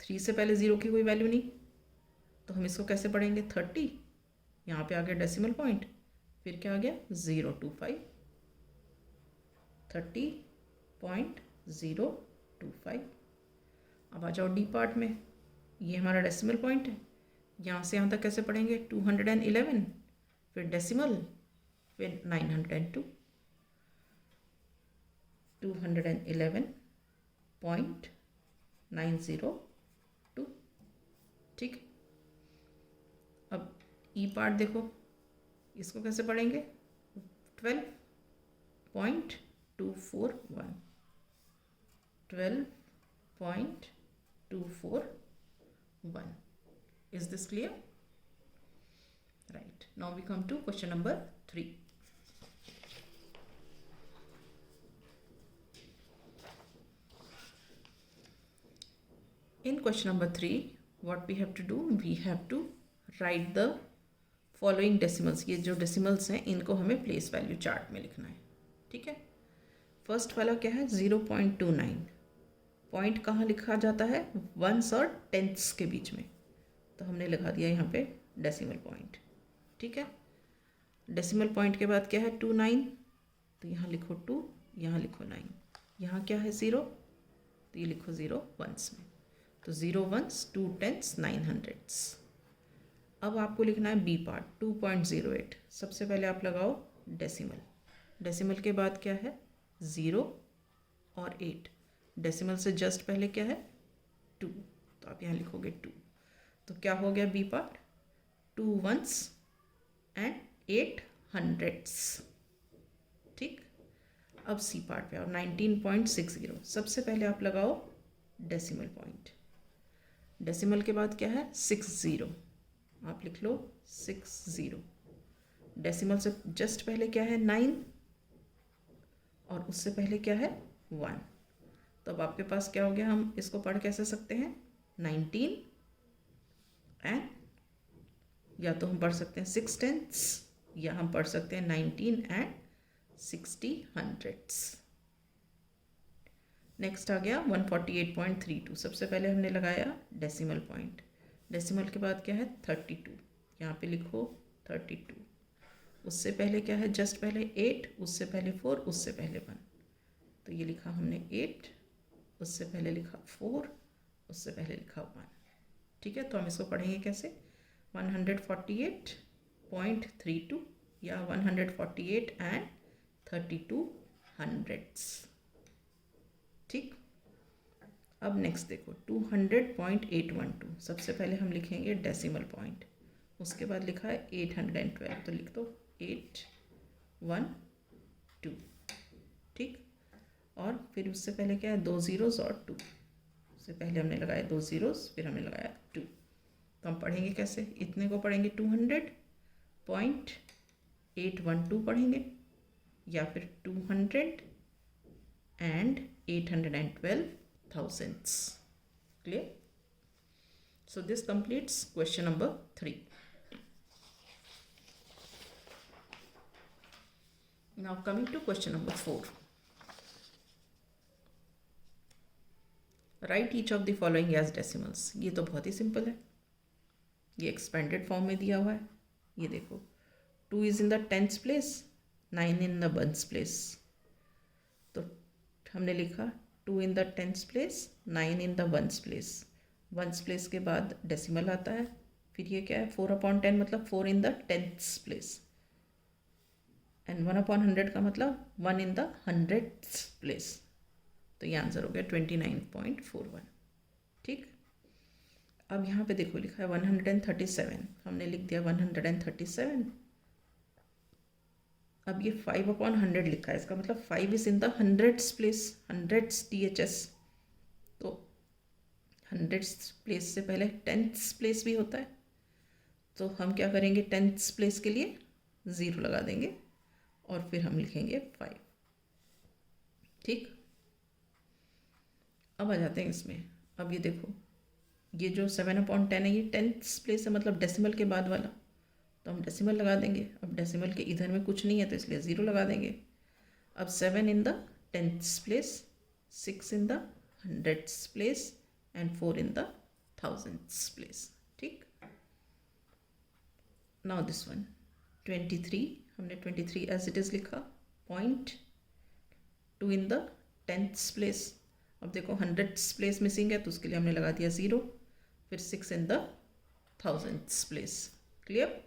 3 से पहले 0 की कोई वैल्यू नहीं, तो हम इसको कैसे पढ़ेंगे? 30, यहाँ पे आ गया डेसिमल पॉइंट, फिर क्या आ गया? 025, 30.025। अब आ जाओ डी पार्ट में, ये हमारा डेसिमल पॉइंट है, यहाँ से यहाँ तक कैसे पढ़ेंगे? 211, फिर डेसिमल, फिर 902, 211.902। ठीक। अब ई पार्ट देखो, इसको कैसे पढ़ेंगे? 12.241, 12.241। Is this clear? Right. Now we come to question number 3. In question number 3, what we have to do? We have to write the following decimals. ये जो decimals हैं इनको हमें place value chart में लिखना है। ठीक है। फर्स्ट वाला क्या है? 0.29। पॉइंट कहाँ लिखा जाता है? वंस और टेंथ्स के बीच में, तो हमने लिखा दिया यहाँ पे डेसिमल पॉइंट। ठीक है। डेसिमल पॉइंट के बाद क्या है? 29, तो यहाँ लिखो 2, यहाँ लिखो 9, यहाँ क्या है? 0, तो ये लिखो 0 वंस में, तो 0 वंस, 2 टेंस, 9 हंड्रेड्स। अब आपको लिखना है बी पार्ट, 2.08। सबसे पहले आप लगाओ डेसिमल, डेसिमल के बाद क्या है? 0 और 8, डेसिमल से जस्ट पहले क्या है? 2, तो आप यहाँ लिखोगे 2, तो क्या हो गया B part? 2 once and 8 hundreds. ठीक। अब सी पार्ट पे आओ, 19.60। सबसे पहले आप लगाओ डेसिमल पॉइंट, डेसिमल के बाद क्या है? 60, आप लिख लो 60। डेसिमल से जस्ट पहले क्या है? 9, और उससे पहले क्या है? 1। तो अब आपके पास क्या हो गया? हम इसको पढ़ कैसे सकते हैं? 19 एंड, या तो हम पढ़ सकते हैं 6 टेंथ्स, या हम पढ़ सकते हैं 19 एंड 60 हंड्रेड्स। नेक्स्ट आ गया 148.32। सबसे पहले हमने लगाया डेसिमल पॉइंट, डेसिमल के बाद क्या है? 32, यहाँ पे लिखो 32। उससे पहले क्या है? जस्ट पहले 8, उससे पहले 4, उससे पहले 1, तो ये लिखा हमने 8, उससे पहले लिखा 4, उससे पहले लिखा 1। ठीक है। तो हम इसको पढ़ेंगे कैसे? 148.32 या 148 एंड 32 हंड्रेड्स। ठीक। अब नेक्स्ट देखो 200.812। सबसे पहले हम लिखेंगे डेसिमल पॉइंट, उसके बाद लिखा है 812, तो लिख दो 812। ठीक। और फिर उससे पहले क्या है? 2 zeros और 2, उससे पहले हमने लगाया 2 zeros, फिर हमने लगाया 2। तो हम पढ़ेंगे कैसे? इतने को पढ़ेंगे 200.812 पढ़ेंगे, या फिर 200 and 812 thousandths। Clear? So this completes question number 3. Now coming to question number 4. Write each of the following as decimals. ये तो बहुत ही सिंपल है, ये एक्सपेंडेड फॉर्म में दिया हुआ है। ये देखो 2 is in the tens place, 9 in the ones place। तो हमने लिखा 2 in the tens place, 9 in the ones place। Ones place के बाद डेसिमल आता है, फिर ये क्या है? 4/10 मतलब 4 in the tenths place, and 1/100 का मतलब 1 in the hundredths place। तो ये आंसर हो गया 29.41। ठीक। अब यहाँ पे देखो लिखा है 137, हमने लिख दिया 137। अब ये 5/100 लिखा है, इसका मतलब 5 is in the hundreds place, hundreds THS। तो हंड्रेड्स प्लेस से पहले टेंथ्स प्लेस भी होता है, तो हम क्या करेंगे? टेंथ्स प्लेस के लिए 0 लगा देंगे और फिर हम लिखेंगे 5। ठीक। अब आ जाते हैं इसमें। अब ये देखो, ये जो 7/10 है ये टेंथ्स प्लेस है, मतलब डेसिमल के बाद वाला, तो हम डेसिमल लगा देंगे। अब डेसिमल के इधर में कुछ नहीं है, तो इसलिए 0 लगा देंगे। अब 7 in the tenths place, 6 in the hundredths place and 4 in the thousands place. ठीक. नाउ दिस वन 23, हमने 23 एज इट इज़ लिखा. 0.2 इन द टेंथ्स प्लेस. अब देखो हंड्रेड्स प्लेस मिसिंग है तो उसके लिए हमने लगा दिया 0. फिर 6 in the thousands place. Clear.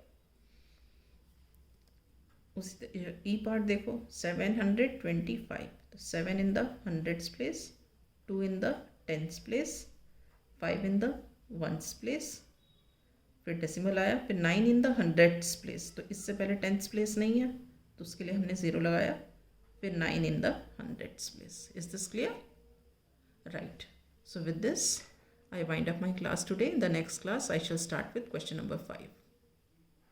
उसी ई पार्ट देखो 725, तो 7 in the hundreds place, 2 in the tenths place, 5 in the ones place, फिर डेसिमल आया, फिर 9 इन द हंड्रेड्स प्लेस. तो इससे पहले टेंथ्स प्लेस नहीं है तो उसके लिए हमने 0 लगाया. फिर 9 इन the hundreds place. Is this clear? Right. So with this, I wind up my class today. In the next class, I shall start with question number 5.